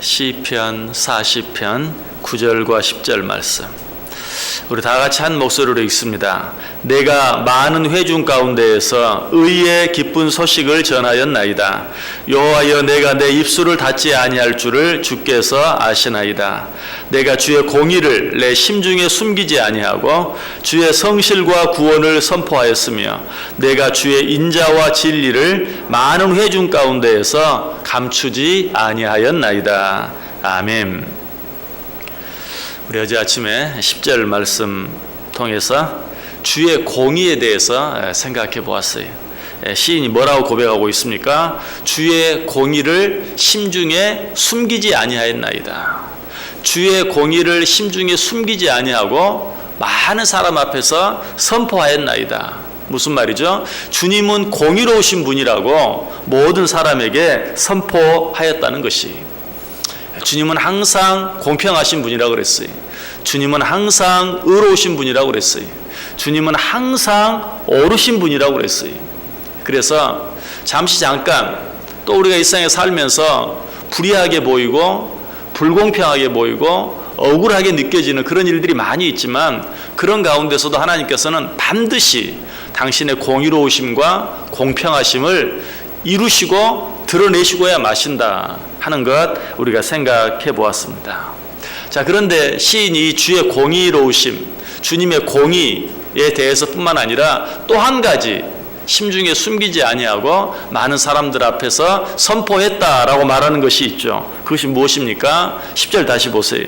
시편 40편 9절과 10절 말씀, 우리 다 같이 한 목소리로 읽습니다. 내가 많은 회중 가운데에서 의의 기쁜 소식을 전하였나이다. 여호와여, 내가 내 입술을 닫지 아니할 줄을 주께서 아시나이다. 내가 주의 공의를 내 심중에 숨기지 아니하고 주의 성실과 구원을 선포하였으며 내가 주의 인자와 진리를 많은 회중 가운데에서 감추지 아니하였나이다. 아멘. 우리 어제 아침에 10절 말씀 통해서 주의 공의에 대해서 생각해 보았어요. 시인이 뭐라고 고백하고 있습니까? 주의 공의를 심중에 숨기지 아니하였나이다. 주의 공의를 심중에 숨기지 아니하고 많은 사람 앞에서 선포하였나이다. 무슨 말이죠? 주님은 공의로우신 분이라고 모든 사람에게 선포하였다는 것이, 주님은 항상 공평하신 분이라고 그랬어요. 주님은 항상 의로우신 분이라고 그랬어요. 주님은 항상 옳으신 분이라고 그랬어요. 그래서 잠깐 또 우리가 이 세상에 살면서 불의하게 보이고 불공평하게 보이고 억울하게 느껴지는 그런 일들이 많이 있지만, 그런 가운데서도 하나님께서는 반드시 당신의 공의로우심과 공평하심을 이루시고 드러내시고야 마신다 하는 것 우리가 생각해 보았습니다. 자, 그런데 시인이 주의 공의로우심, 주님의 공의에 대해서 뿐만 아니라 또 한 가지 심중에 숨기지 아니하고 많은 사람들 앞에서 선포했다라고 말하는 것이 있죠. 그것이 무엇입니까? 10절 다시 보세요.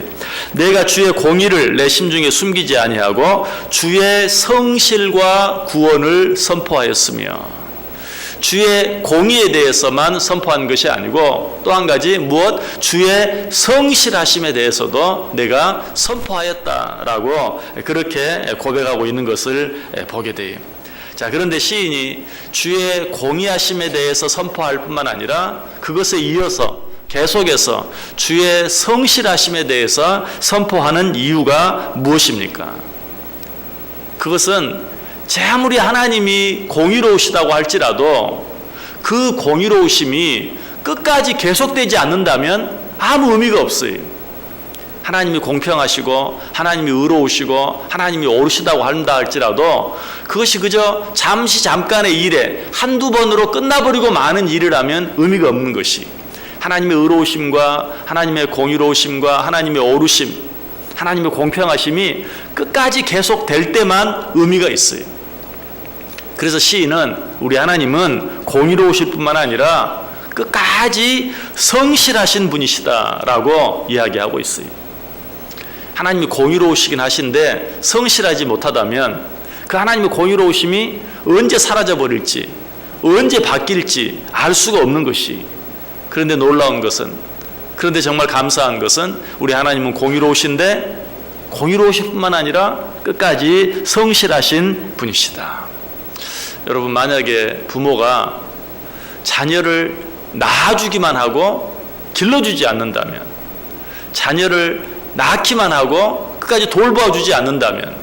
내가 주의 공의를 내 심중에 숨기지 아니하고 주의 성실과 구원을 선포하였으며, 주의 공의에 대해서만 선포한 것이 아니고 또 한 가지 무엇? 주의 성실하심에 대해서도 내가 선포하였다라고 그렇게 고백하고 있는 것을 보게 돼요. 자, 그런데 시인이 주의 공의하심에 대해서 선포할 뿐만 아니라 그것에 이어서 계속해서 주의 성실하심에 대해서 선포하는 이유가 무엇입니까? 그것은 아무리 하나님이 공의로우시다고 할지라도 그 공의로우심이 끝까지 계속되지 않는다면 아무 의미가 없어요. 하나님이 공평하시고 하나님이 의로우시고 하나님이 옳으시다고 한다 할지라도 그것이 그저 잠깐의 일에 한두 번으로 끝나버리고 마는 일이라면 의미가 없는 것이, 하나님의 의로우심과 하나님의 공의로우심과 하나님의 옳으심, 하나님의 공평하심이 끝까지 계속될 때만 의미가 있어요. 그래서 시인은 우리 하나님은 공의로우실 뿐만 아니라 끝까지 성실하신 분이시다라고 이야기하고 있어요. 하나님이 공의로우시긴 하신데 성실하지 못하다면 그 하나님의 공의로우심이 언제 사라져버릴지, 언제 바뀔지 알 수가 없는 것이, 그런데 놀라운 것은, 그런데 정말 감사한 것은 우리 하나님은 공의로우신데 공의로우실 뿐만 아니라 끝까지 성실하신 분이시다. 여러분, 만약에 부모가 자녀를 낳아주기만 하고 길러주지 않는다면, 자녀를 낳기만 하고 끝까지 돌봐주지 않는다면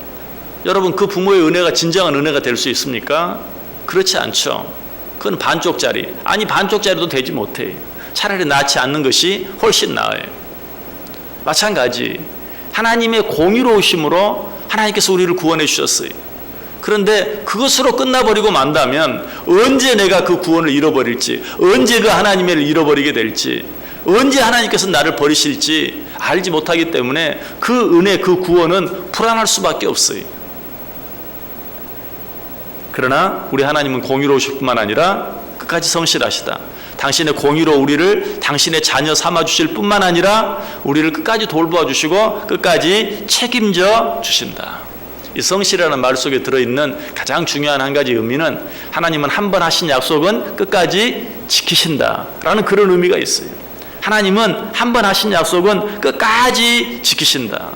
여러분, 그 부모의 은혜가 진정한 은혜가 될 수 있습니까? 그렇지 않죠. 그건 반쪽짜리, 아니 반쪽짜리도 되지 못해. 차라리 낳지 않는 것이 훨씬 나아요. 마찬가지 하나님의 공의로우심으로 하나님께서 우리를 구원해 주셨어요. 그런데 그것으로 끝나버리고 만다면 언제 내가 그 구원을 잃어버릴지, 언제 그 하나님을 잃어버리게 될지, 언제 하나님께서 나를 버리실지 알지 못하기 때문에 그 은혜, 그 구원은 불안할 수밖에 없어요. 그러나 우리 하나님은 공의로우실 뿐만 아니라 끝까지 성실하시다. 당신의 공의로 우리를 당신의 자녀 삼아주실 뿐만 아니라 우리를 끝까지 돌보아 주시고 끝까지 책임져 주신다. 이 성실이라는 말 속에 들어있는 가장 중요한 한 가지 의미는 하나님은 한 번 하신 약속은 끝까지 지키신다라는 그런 의미가 있어요. 하나님은 한 번 하신 약속은 끝까지 지키신다.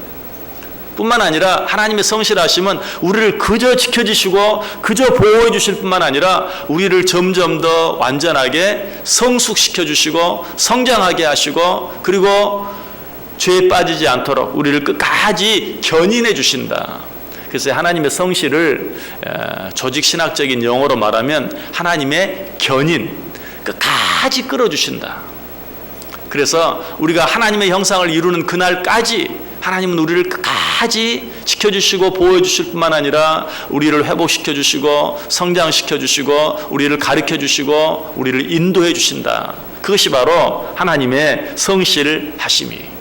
뿐만 아니라 하나님의 성실하심은 우리를 그저 지켜주시고 그저 보호해 주실 뿐만 아니라 우리를 점점 더 완전하게 성숙시켜 주시고 성장하게 하시고, 그리고 죄에 빠지지 않도록 우리를 끝까지 견인해 주신다. 그래서 하나님의 성실을 조직신학적인 용어로 말하면 하나님의 견인, 끝까지 끌어주신다. 그래서 우리가 하나님의 형상을 이루는 그날까지 하나님은 우리를 끝까지 지켜주시고 보호해주실 뿐만 아니라 우리를 회복시켜주시고 성장시켜주시고 우리를 가르쳐주시고 우리를 인도해 주신다. 그것이 바로 하나님의 성실하심이.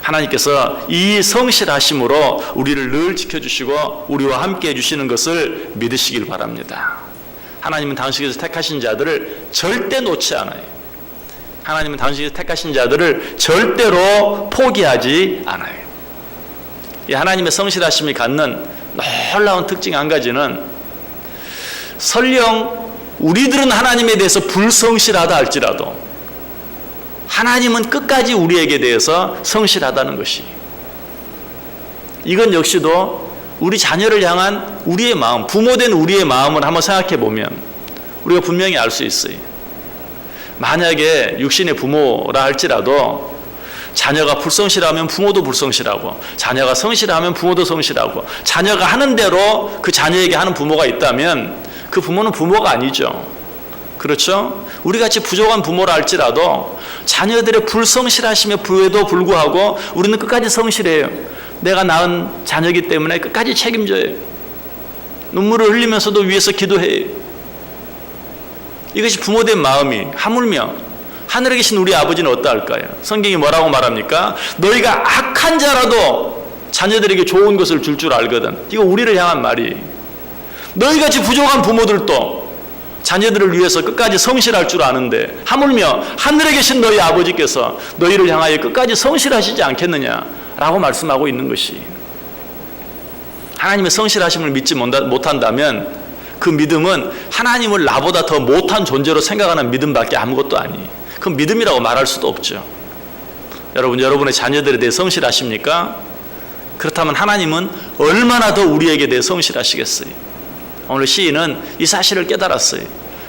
하나님께서 이 성실하심으로 우리를 늘 지켜주시고 우리와 함께 해주시는 것을 믿으시길 바랍니다. 하나님은 당신께서 택하신 자들을 절대 놓지 않아요. 하나님은 당신이 택하신 자들을 절대로 포기하지 않아요. 이 하나님의 성실하심이 갖는 놀라운 특징 한 가지는 설령 우리들은 하나님에 대해서 불성실하다 할지라도 하나님은 끝까지 우리에게 대해서 성실하다는 것이, 이건 역시도 우리 자녀를 향한 우리의 마음, 부모된 우리의 마음을 한번 생각해 보면 우리가 분명히 알 수 있어요. 만약에 육신의 부모라 할지라도 자녀가 불성실하면 부모도 불성실하고, 자녀가 성실하면 부모도 성실하고, 자녀가 하는 대로 그 자녀에게 하는 부모가 있다면 그 부모는 부모가 아니죠. 그렇죠? 우리같이 부족한 부모라 할지라도 자녀들의 불성실하심에 불구하고 우리는 끝까지 성실해요. 내가 낳은 자녀이기 때문에 끝까지 책임져요. 눈물을 흘리면서도 위에서 기도해요. 이것이 부모된 마음이, 하물며 하늘에 계신 우리 아버지는 어떠할까요? 성경이 뭐라고 말합니까? 너희가 악한 자라도 자녀들에게 좋은 것을 줄 줄 알거든. 이거 우리를 향한 말이. 너희같이 부족한 부모들도 자녀들을 위해서 끝까지 성실할 줄 아는데 하물며 하늘에 계신 너희 아버지께서 너희를 향하여 끝까지 성실하시지 않겠느냐라고 말씀하고 있는 것이, 하나님의 성실하심을 믿지 못한다면 그 믿음은 하나님을 나보다 더 못한 존재로 생각하는 믿음밖에 아무것도 아니에요. 그 믿음이라고 말할 수도 없죠. 여러분의 자녀들에 대해 성실하십니까? 그렇다면 하나님은 얼마나 더 우리에게 대해 성실하시겠어요? 오늘 시인은 이 사실을 깨달았어요.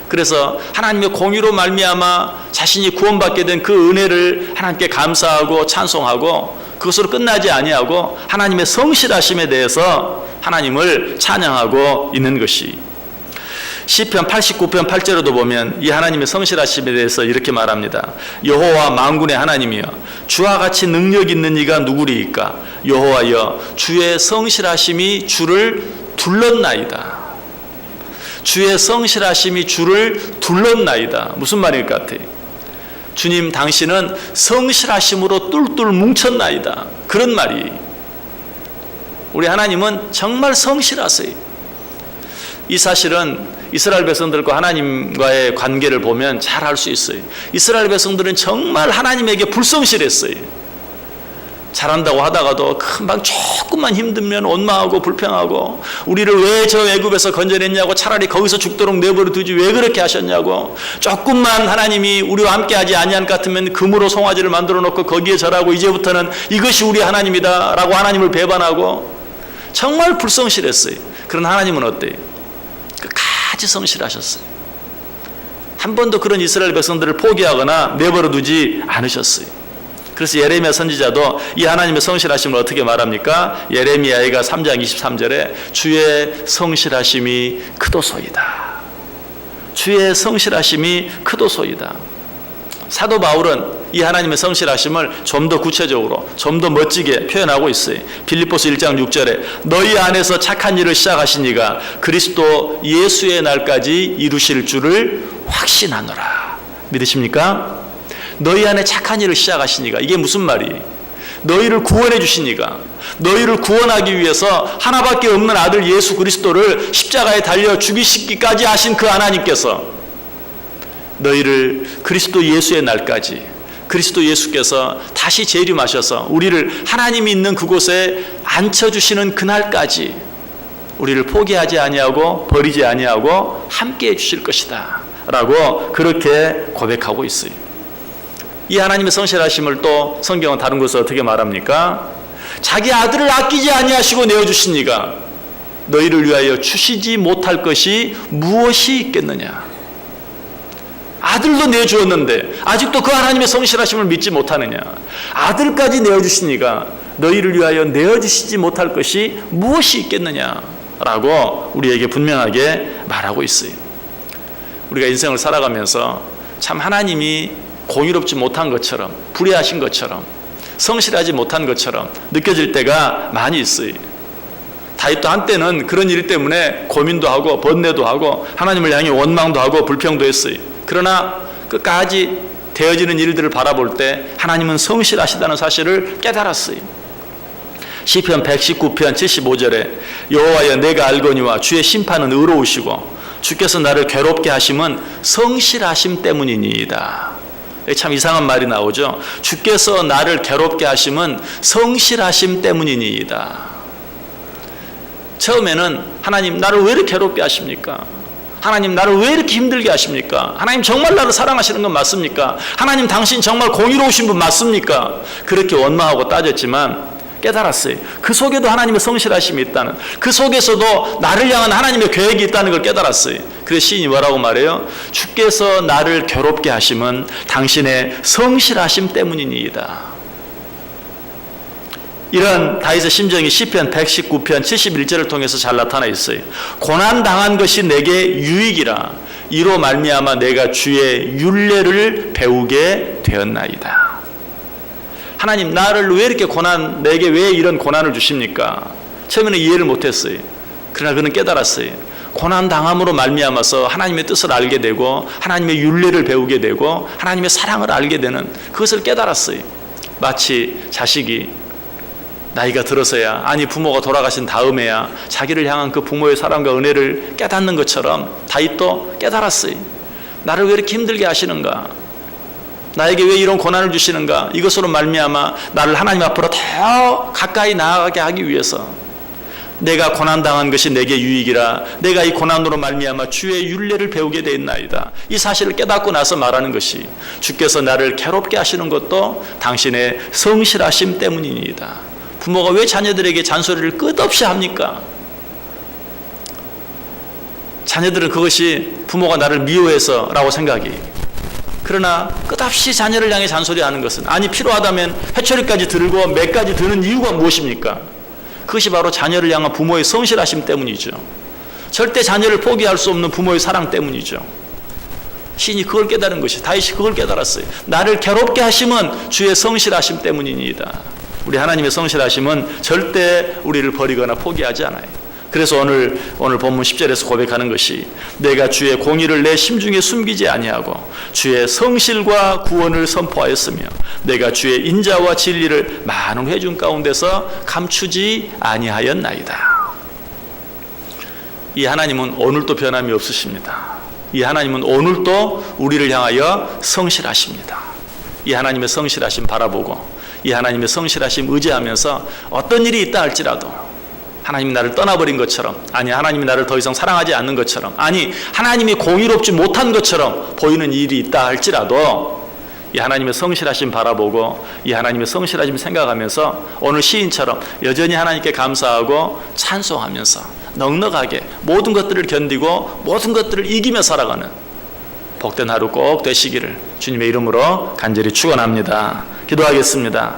그래서 하나님의 공의로 말미암아 자신이 구원받게 된 그 은혜를 하나님께 감사하고 찬송하고 그것으로 끝나지 아니하고 하나님의 성실하심에 대해서 하나님을 찬양하고 있는 것이, 시편 89편 8절에도 보면 이 하나님의 성실하심에 대해서 이렇게 말합니다. 여호와 만군의 하나님이여, 주와 같이 능력 있는 이가 누구리이까? 여호와여, 주의 성실하심이 주를 둘렀나이다. 주의 성실하심이 주를 둘렀나이다. 무슨 말일 것 같아요? 주님, 당신은 성실하심으로 뚫뚫 뭉쳤나이다. 그런 말이, 우리 하나님은 정말 성실하세요. 이 사실은 이스라엘 백성들과 하나님과의 관계를 보면 잘 알 수 있어요. 이스라엘 백성들은 정말 하나님에게 불성실했어요. 잘한다고 하다가도 금방 조금만 힘들면 원망하고 불평하고, 우리를 왜 저 애굽에서 건져냈냐고, 차라리 거기서 죽도록 내버려 두지 왜 그렇게 하셨냐고, 조금만 하나님이 우리와 함께하지 아니한 것 같으면 금으로 송아지를 만들어 놓고 거기에 절하고 이제부터는 이것이 우리 하나님이다 라고 하나님을 배반하고 정말 불성실했어요. 그러나 하나님은 어때요? 끝까지 성실하셨어요. 한 번도 그런 이스라엘 백성들을 포기하거나 내버려 두지 않으셨어요. 그래서 예레미야 선지자도 이 하나님의 성실하심을 어떻게 말합니까? 예레미야가 3장 23절에 주의 성실하심이 크도소이다. 주의 성실하심이 크도소이다. 사도 바울은 이 하나님의 성실하심을 좀 더 구체적으로, 좀 더 멋지게 표현하고 있어요. 빌립보서 1장 6절에 너희 안에서 착한 일을 시작하신 이가 그리스도 예수의 날까지 이루실 줄을 확신하노라. 믿으십니까? 너희 안에 착한 일을 시작하신 이가, 이게 무슨 말이에요? 너희를 구원해 주신 이가, 너희를 구원하기 위해서 하나밖에 없는 아들 예수 그리스도를 십자가에 달려 죽이시기까지 하신 그 하나님께서 너희를 그리스도 예수의 날까지, 그리스도 예수께서 다시 재림하셔서 우리를 하나님이 있는 그곳에 앉혀주시는 그날까지 우리를 포기하지 아니하고 버리지 아니하고 함께해 주실 것이다 라고 그렇게 고백하고 있어요. 이 하나님의 성실하심을 또 성경은 다른 곳에서 어떻게 말합니까? 자기 아들을 아끼지 아니하시고 내어주신 이가 너희를 위하여 주시지 못할 것이 무엇이 있겠느냐. 아들도 내주었는데 아직도 그 하나님의 성실하심을 믿지 못하느냐. 아들까지 내어주신 이가 너희를 위하여 내어주시지 못할 것이 무엇이 있겠느냐라고 우리에게 분명하게 말하고 있어요. 우리가 인생을 살아가면서 참 하나님이 공의롭지 못한 것처럼, 불의하신 것처럼, 성실하지 못한 것처럼 느껴질 때가 많이 있어요. 다윗도 한때는 그런 일 때문에 고민도 하고 번뇌도 하고 하나님을 향해 원망도 하고 불평도 했어요. 그러나 끝까지 되어지는 일들을 바라볼 때 하나님은 성실하시다는 사실을 깨달았어요. 시편 119편 75절에 여호와여 내가 알거니와 주의 심판은 의로우시고 주께서 나를 괴롭게 하심은 성실하심 때문이니이다. 참 이상한 말이 나오죠. 주께서 나를 괴롭게 하심은 성실하심 때문이니이다. 처음에는 하나님 나를 왜 이렇게 괴롭게 하십니까? 하나님 나를 왜 이렇게 힘들게 하십니까? 하나님 정말 나를 사랑하시는 건 맞습니까? 하나님 당신 정말 공의로우신 분 맞습니까? 그렇게 원망하고 따졌지만 깨달았어요. 그 속에도 하나님의 성실하심이 있다는, 그 속에서도 나를 향한 하나님의 계획이 있다는 걸 깨달았어요. 그래서 시인이 뭐라고 말해요? 주께서 나를 괴롭게 하심은 당신의 성실하심 때문이니이다. 이런 다윗의 심정이 시편 119편 71절을 통해서 잘 나타나 있어요. 고난당한 것이 내게 유익이라 이로 말미암아 내가 주의 율례를 배우게 되었나이다. 하나님 나를 왜 이렇게 내게 왜 이런 고난을 주십니까? 처음에는 이해를 못했어요. 그러나 그는 깨달았어요. 고난당함으로 말미암아서 하나님의 뜻을 알게 되고 하나님의 율례를 배우게 되고 하나님의 사랑을 알게 되는 그것을 깨달았어요. 마치 자식이 나이가 들어서야, 아니 부모가 돌아가신 다음에야 자기를 향한 그 부모의 사랑과 은혜를 깨닫는 것처럼 다윗도 깨달았어요. 나를 왜 이렇게 힘들게 하시는가? 나에게 왜 이런 고난을 주시는가? 이것으로 말미암아 나를 하나님 앞으로 더 가까이 나아가게 하기 위해서 내가 고난당한 것이 내게 유익이라 내가 이 고난으로 말미암아 주의 율례를 배우게 되었나이다. 이 사실을 깨닫고 나서 말하는 것이 주께서 나를 괴롭게 하시는 것도 당신의 성실하심 때문이니이다. 부모가 왜 자녀들에게 잔소리를 끝없이 합니까? 자녀들은 그것이 부모가 나를 미워해서라고 생각해요. 그러나 끝없이 자녀를 향해 잔소리하는 것은, 아니 필요하다면 회초리까지 들고 매까지 드는 이유가 무엇입니까? 그것이 바로 자녀를 향한 부모의 성실하심 때문이죠. 절대 자녀를 포기할 수 없는 부모의 사랑 때문이죠. 시인이 그걸 깨달은 것이, 다윗이 그걸 깨달았어요. 나를 괴롭게 하심은 주의 성실하심 때문이니이다. 우리 하나님의 성실하심은 절대 우리를 버리거나 포기하지 않아요. 그래서 오늘 본문 10절에서 고백하는 것이 내가 주의 공의를 내 심중에 숨기지 아니하고 주의 성실과 구원을 선포하였으며 내가 주의 인자와 진리를 많은 회중 가운데서 감추지 아니하였나이다. 이 하나님은 오늘도 변함이 없으십니다. 이 하나님은 오늘도 우리를 향하여 성실하십니다. 이 하나님의 성실하심 바라보고 이 하나님의 성실하심 의지하면서 어떤 일이 있다 할지라도 하나님이 나를 떠나버린 것처럼, 아니 하나님이 나를 더 이상 사랑하지 않는 것처럼, 아니 하나님이 공의롭지 못한 것처럼 보이는 일이 있다 할지라도 이 하나님의 성실하심 바라보고 이 하나님의 성실하심 생각하면서 오늘 시인처럼 여전히 하나님께 감사하고 찬송하면서 넉넉하게 모든 것들을 견디고 모든 것들을 이기며 살아가는 복된 하루 꼭 되시기를 주님의 이름으로 간절히 축원합니다. 기도하겠습니다.